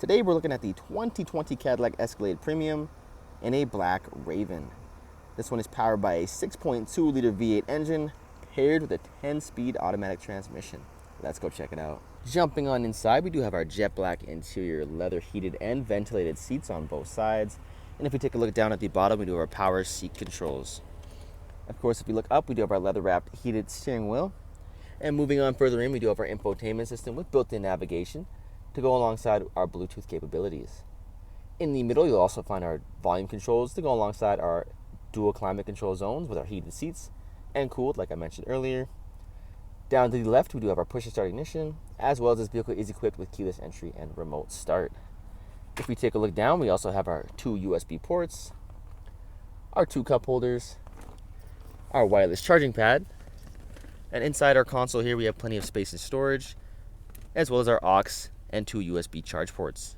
Today we're looking at the 2020 Cadillac Escalade Premium in a black Raven. This one is powered by a 6.2-liter V8 engine paired with a 10-speed automatic transmission. Let's go check it out. Jumping on inside, we do have our jet black interior, leather heated and ventilated seats on both sides. And if we take a look down at the bottom, we do have our power seat controls. Of course, if we look up, we do have our leather wrapped heated steering wheel. And moving on further in, we do have our infotainment system with built-in navigation to go alongside our Bluetooth capabilities. In the middle, you'll also find our volume controls to go alongside our dual climate control zones with our heated seats and cooled, like I mentioned earlier. Down to the left, we do have our push-to-start ignition, as well as this vehicle is equipped with keyless entry and remote start. If we take a look down, we also have our 2 USB ports, our 2 cup holders, our wireless charging pad, and inside our console here, we have plenty of space and storage, as well as our aux and 2 USB charge ports.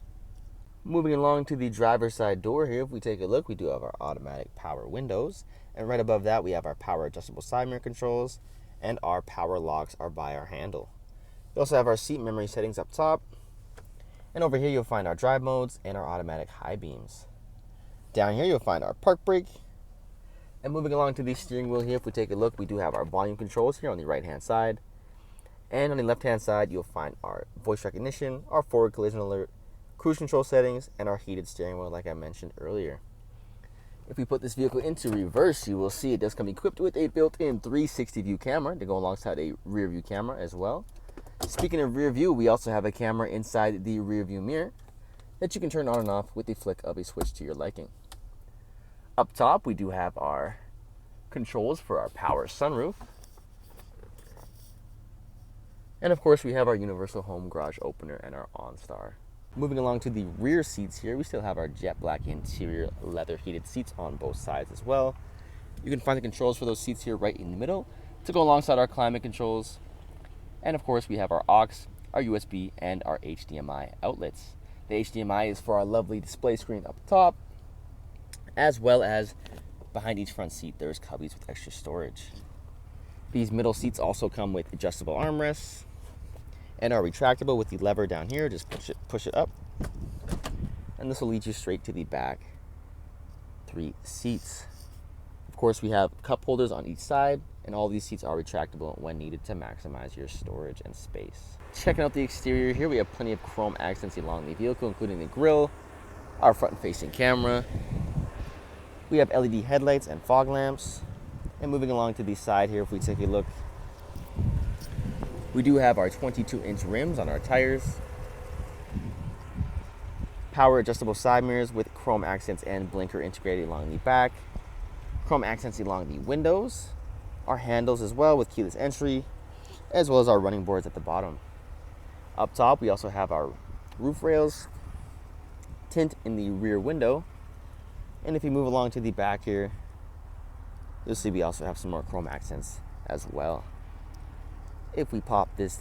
Moving along to the driver's side door here, if we take a look, we do have our automatic power windows, and right above that we have our power adjustable side mirror controls, and our power locks are by our handle. We also have our seat memory settings up top, and over here you'll find our drive modes and our automatic high beams. Down here you'll find our park brake, and moving along to the steering wheel here, if we take a look, we do have our volume controls here on the right hand side. And on the left-hand side, you'll find our voice recognition, our forward collision alert, cruise control settings, and our heated steering wheel, like I mentioned earlier. If we put this vehicle into reverse, you will see it does come equipped with a built-in 360 view camera to go alongside a rear view camera as well. Speaking of rear view, we also have a camera inside the rear view mirror that you can turn on and off with the flick of a switch to your liking. Up top, we do have our controls for our power sunroof. And of course, we have our universal home garage opener and our OnStar. Moving along to the rear seats here, we still have our jet black interior leather heated seats on both sides as well. You can find the controls for those seats here right in the middle to go alongside our climate controls. And of course, we have our aux, our USB, and our HDMI outlets. The HDMI is for our lovely display screen up top, as well as behind each front seat, there's cubbies with extra storage. These middle seats also come with adjustable armrests and are retractable with the lever down here. Just push it up, and this will lead you straight to the back 3 seats. Of course, we have cup holders on each side, and all these seats are retractable when needed to maximize your storage and space. Checking out the exterior here, we have plenty of chrome accents along the vehicle, including the grille, our front-facing camera. We have LED headlights and fog lamps. And moving along to the side here, if we take a look, we do have our 22-inch rims on our tires, power adjustable side mirrors with chrome accents and blinker integrated along the back, chrome accents along the windows, our handles as well with keyless entry, as well as our running boards at the bottom. Up top, we also have our roof rails, tint in the rear window, and if you move along to the back here, you'll see we also have some more chrome accents as well. If we pop this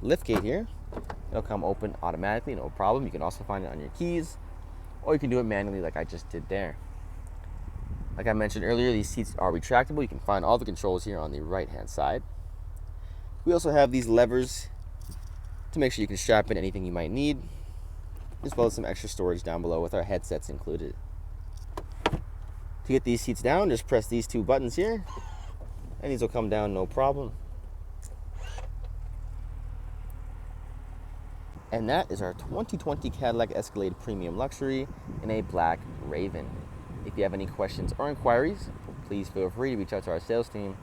liftgate here, it'll come open automatically, no problem. You can also find it on your keys, or you can do it manually like I just did there. Like I mentioned earlier, these seats are retractable. You can find all the controls here on the right-hand side. We also have these levers to make sure you can strap in anything you might need, as well as some extra storage down below with our headsets included. To get these seats down, just press these 2 buttons here, and these will come down no problem. And that is our 2020 Cadillac Escalade Premium Luxury in a black Raven. If you have any questions or inquiries, please feel free to reach out to our sales team,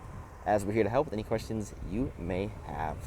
as we're here to help with any questions you may have.